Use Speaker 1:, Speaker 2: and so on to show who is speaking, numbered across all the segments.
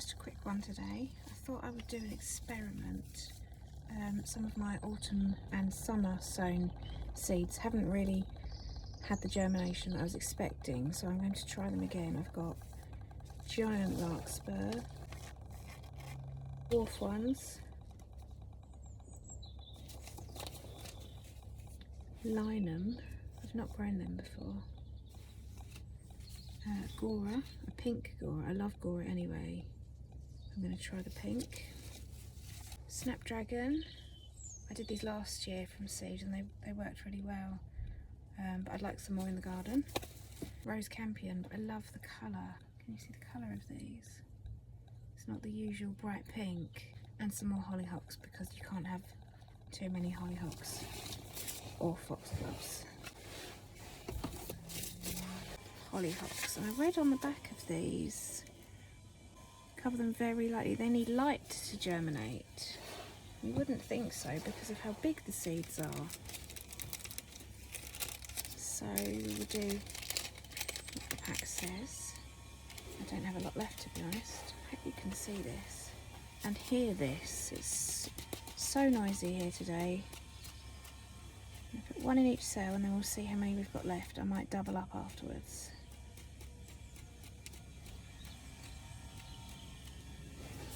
Speaker 1: Just a quick one today. I thought I would do an experiment. Some of my autumn and summer sown seeds haven't really had the germination I was expecting, so I'm going to try them again. I've got giant larkspur, dwarf ones, linum, I've not grown them before, guara, a pink guara, I love guara anyway. I'm going to try the pink. Snapdragon, I did these last year from seed and they worked really well, but I'd like some more in the garden. Rose campion, but I love the colour. Can you see the colour of these? It's not the usual bright pink. And some more hollyhocks, because you can't have too many hollyhocks or foxgloves. Hollyhocks, and I read on the back of these, cover them very lightly. They need light to germinate. You wouldn't think so because of how big the seeds are. So we will do what the pack says. I don't have a lot left, to be honest. I hope you can see this and hear this. It's so noisy here today. I'll put one in each cell and then we'll see how many we've got left. I might double up afterwards.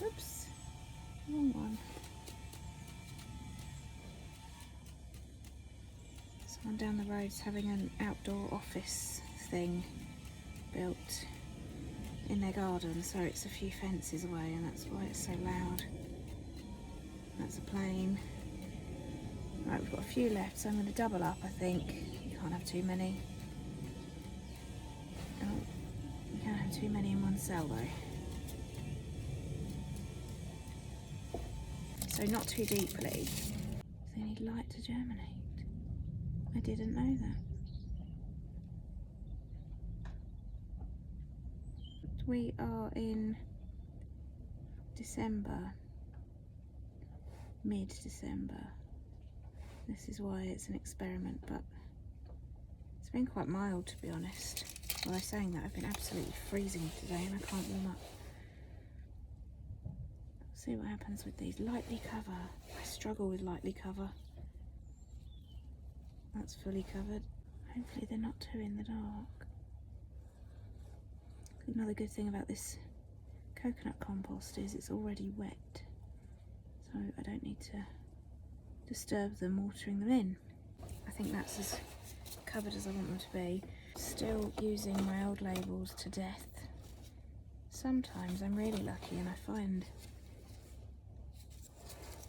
Speaker 1: Oops, wrong one. Someone down the road's having an outdoor office thing built in their garden, so it's a few fences away and that's why it's so loud. That's a plane. Right, we've got a few left, so I'm going to double up, I think. You can't have too many. Oh, you can't have too many in one cell though. So not too deeply. They need light to germinate. I didn't know that. We are in December, mid-December. This is why it's an experiment, but it's been quite mild, to be honest. Well, I'm saying that I've been absolutely freezing today and I can't warm up. See what happens with these. Lightly cover. I struggle with lightly cover. That's fully covered. Hopefully they're not too in the dark. Another good thing about this coconut compost is it's already wet, so I don't need to disturb them watering them in. I think that's as covered as I want them to be. Still using my old labels to death. Sometimes I'm really lucky and I find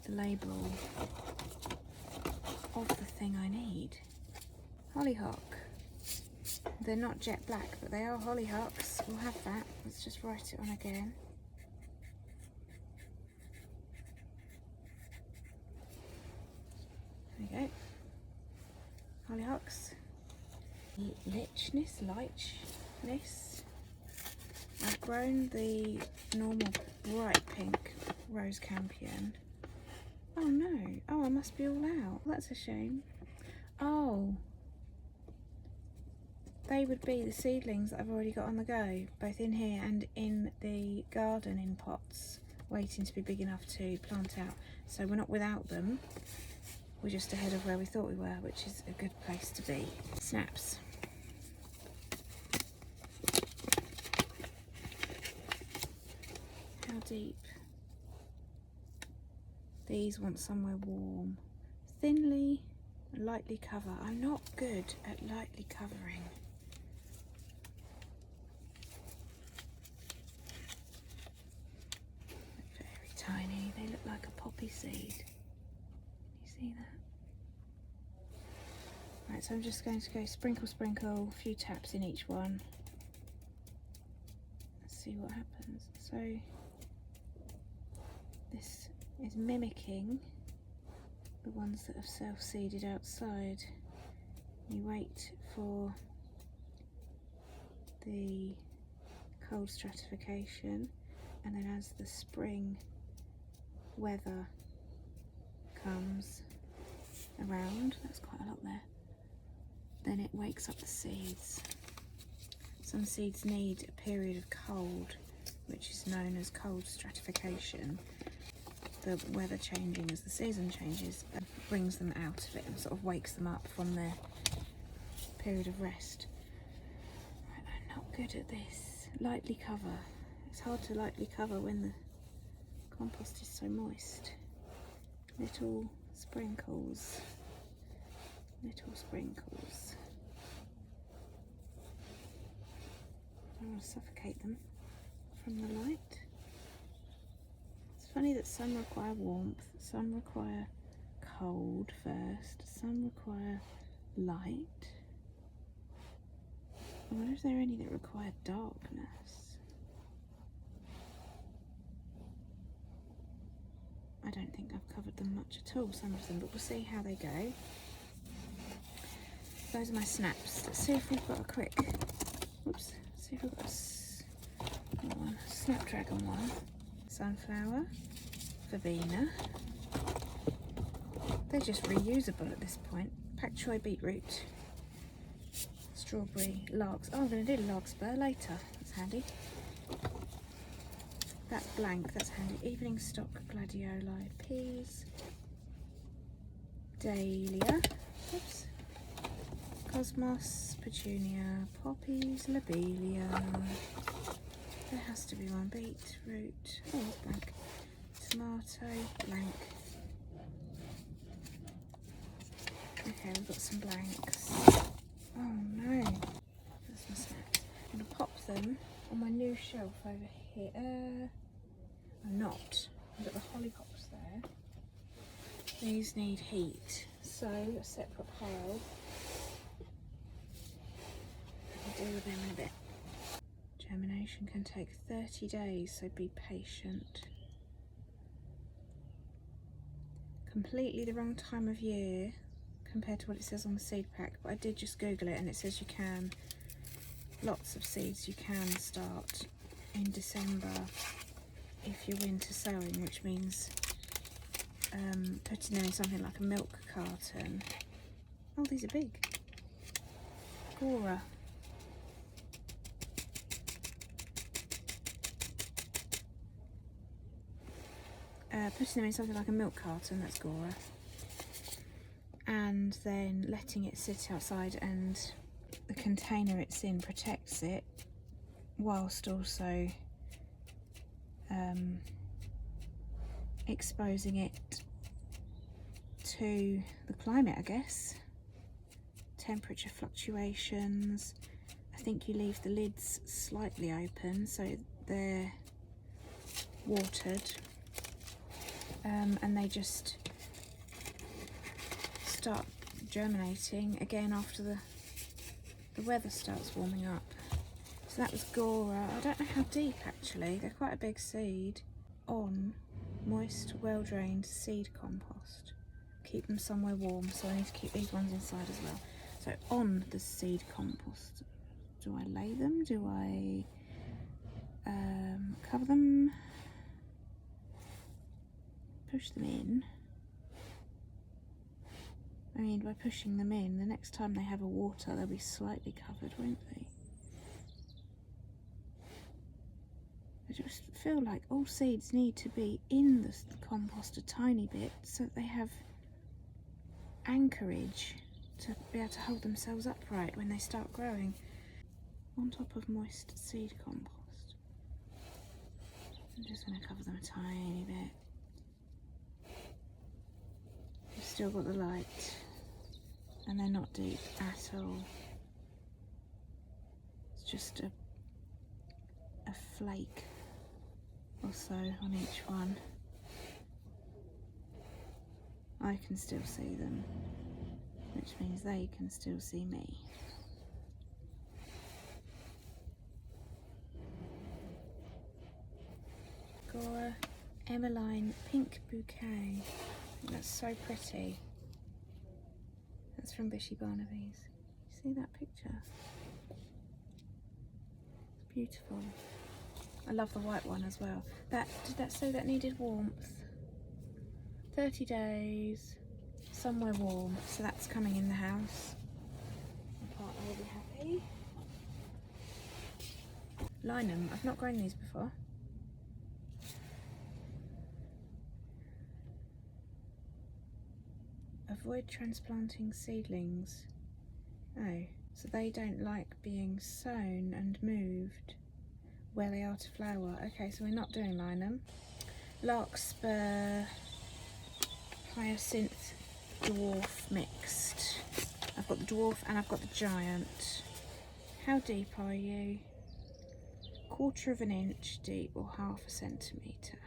Speaker 1: the label of the thing I need. Hollyhock. They're not jet black, but they are hollyhocks. We'll have that. Let's just write it on again. There we go. Hollyhocks. Lightness. I've grown the normal bright pink rose campion. Oh no. Oh, I must be all out. That's a shame. Oh. They would be the seedlings that I've already got on the go, both in here and in the garden in pots, waiting to be big enough to plant out. So we're not without them, we're just ahead of where we thought we were, which is a good place to be. Snaps. How deep? These want somewhere warm. Thinly, lightly cover. I'm not good at lightly covering. Tiny, they look like a poppy seed. You see that? Right, so I'm just going to go sprinkle, sprinkle, a few taps in each one. Let's see what happens. So this is mimicking the ones that have self-seeded outside. You wait for the cold stratification, and then as the spring weather comes around, that's quite a lot there, then it wakes up the seeds. Some seeds need a period of cold which is known as cold stratification. The weather changing as the season changes brings them out of it and sort of wakes them up from their period of rest. Right, I'm not good at this. Lightly cover. It's hard to lightly cover when the compost is so moist. Little sprinkles. Little sprinkles. I don't want to suffocate them from the light. It's funny that some require warmth, some require cold first, some require light. I wonder if there are any that require darkness. I don't think I've covered them much at all, some of them, but we'll see how they go. Those are my snaps. Let's see if we've got a quick, whoops, see if we've got a snapdragon one. Sunflower, verbena. They're just reusable at this point. Pak choy beetroot, strawberry, larks. Oh, I'm going to do larkspur later. That's handy. That blank, that's handy. Evening stock gladioli, peas, dahlia, oops, cosmos, petunia, poppies, lobelia. There has to be one. Beetroot, oh, blank. Tomato, blank. Okay, we've got some blanks. Oh no, that's my snaps. I'm going to pop them on my new shelf over here. I'm not. I've got the hollyhocks there. These need heat, so a separate pile. I'll deal with them in a bit. Germination can take 30 days, so be patient. Completely the wrong time of year compared to what it says on the seed pack, but I did just Google it and it says you can, lots of seeds you can start in December if you're winter sowing, which means putting them in something like a milk carton. Oh, these are big. Guara. Putting them in something like a milk carton, that's guara, and then letting it sit outside, and the container it's in protects it whilst also exposing it to the climate, I guess. Temperature fluctuations. I think you leave the lids slightly open so they're watered, and they just start germinating again after the weather starts warming up. So that was guara. I don't know how deep actually, they're quite a big seed. On moist, well-drained seed compost. Keep them somewhere warm, so I need to keep these ones inside as well. So on the seed compost, do I lay them? Do I cover them? Push them in? I mean, by pushing them in, the next time they have a water, they'll be slightly covered, won't they? I just feel like all seeds need to be in the compost a tiny bit so that they have anchorage to be able to hold themselves upright when they start growing. On top of moist seed compost. I'm just going to cover them a tiny bit. We've still got the light, and they're not deep at all. It's just a flake or so on each one. I can still see them, which means they can still see me. Guara Emmeline Pink Bouquet. That's so pretty. That's from Bishy Barnaby's. See that picture? It's beautiful. I love the white one as well. Did that say that needed warmth? 30 days, somewhere warm. So that's coming in the house. My partner will be happy. Linum. I've not grown these before. avoid transplanting seedlings. Oh, so they don't like being sown and moved where they are to flower. Okay, so we're not doing linum. Larkspur, hyacinth, dwarf mixed. I've got the dwarf and I've got the giant. How deep are you? 1/4 of an inch deep or 1/2 centimetre.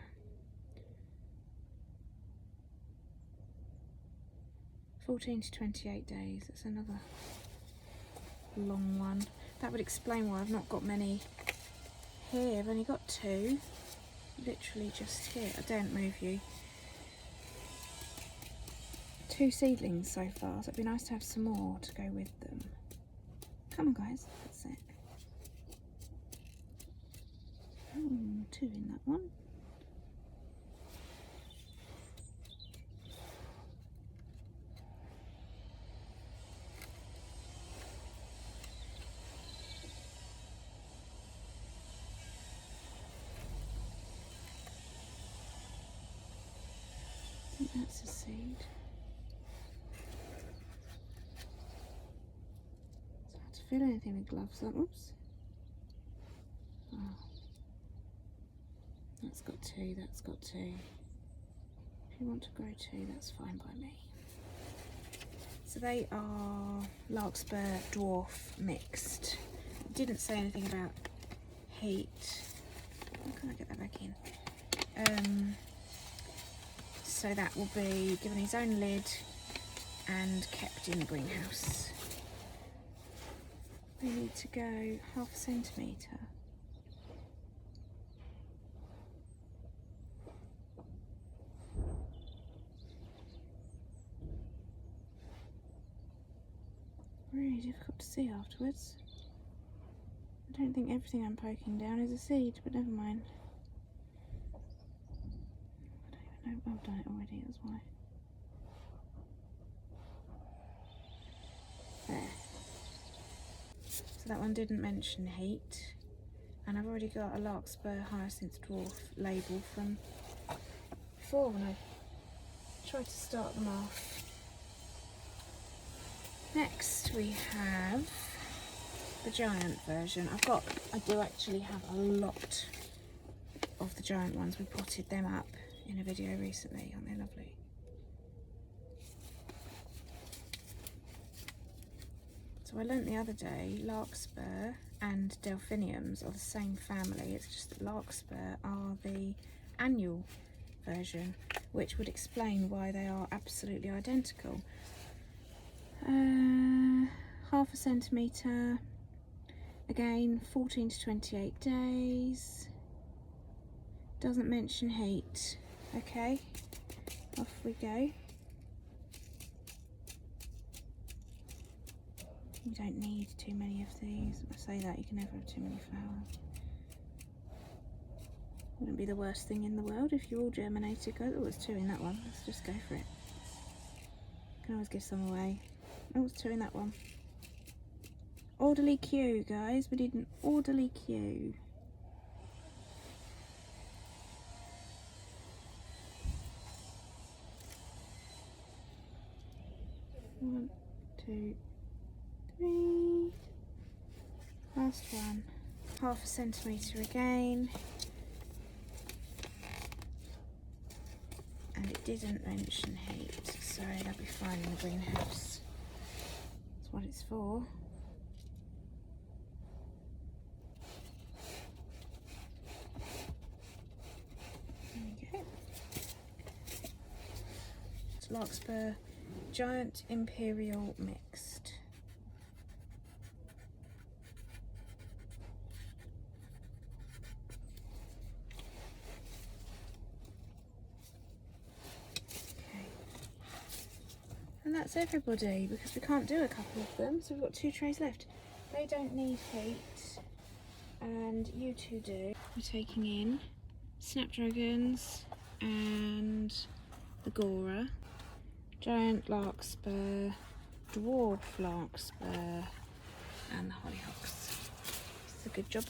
Speaker 1: (14 to 28 days). That's another long one. That would explain why I've not got many here. I've only got 2. Literally just here. I don't move you. 2 seedlings so far, so it'd be nice to have some more to go with them. Come on guys, that's it. Oh, 2 in that one. I think that's a seed. It's hard to feel anything with gloves on. Oops. Oh. That's got 2, that's got 2. If you want to grow 2, that's fine by me. So they are larkspur dwarf mixed. It didn't say anything about heat. How can I get that back in? So that will be given his own lid and kept in the greenhouse. They need to go 1/2 centimetre. Really difficult to see afterwards. I don't think everything I'm poking down is a seed, but never mind. I don't even know, I've done it already, that's why. There. So that one didn't mention heat, and I've already got a larkspur hyacinth dwarf label from before when I tried to start them off. Next we have the giant version. I do actually have a lot of the giant ones. We potted them up in a video recently. Aren't they lovely? So I learnt the other day larkspur and delphiniums are the same family. It's just that larkspur are the annual version, which would explain why they are absolutely identical. 1/2 centimetre, again 14 to 28 days, doesn't mention heat. Okay, off we go. You don't need too many of these. I say that, you can never have too many flowers. Wouldn't be the worst thing in the world if you all germinated. Go, oh, there's 2 in that one. Let's just go for it. Can always give some away. Oh, there's 2 in that one. Orderly queue, guys. We need an orderly queue. One, 2, 3. Last one. 1/2 centimetre again. And it didn't mention heat, so that'll be fine in the greenhouse. That's what it's for. There we go. It's larkspur giant imperial mixed. And that's everybody, because we can't do a couple of them, so we've got 2 trays left. They don't need heat, and you 2 do. We're taking in snapdragons and the guara, giant larkspur, dwarf larkspur, and the hollyhocks. It's a good job.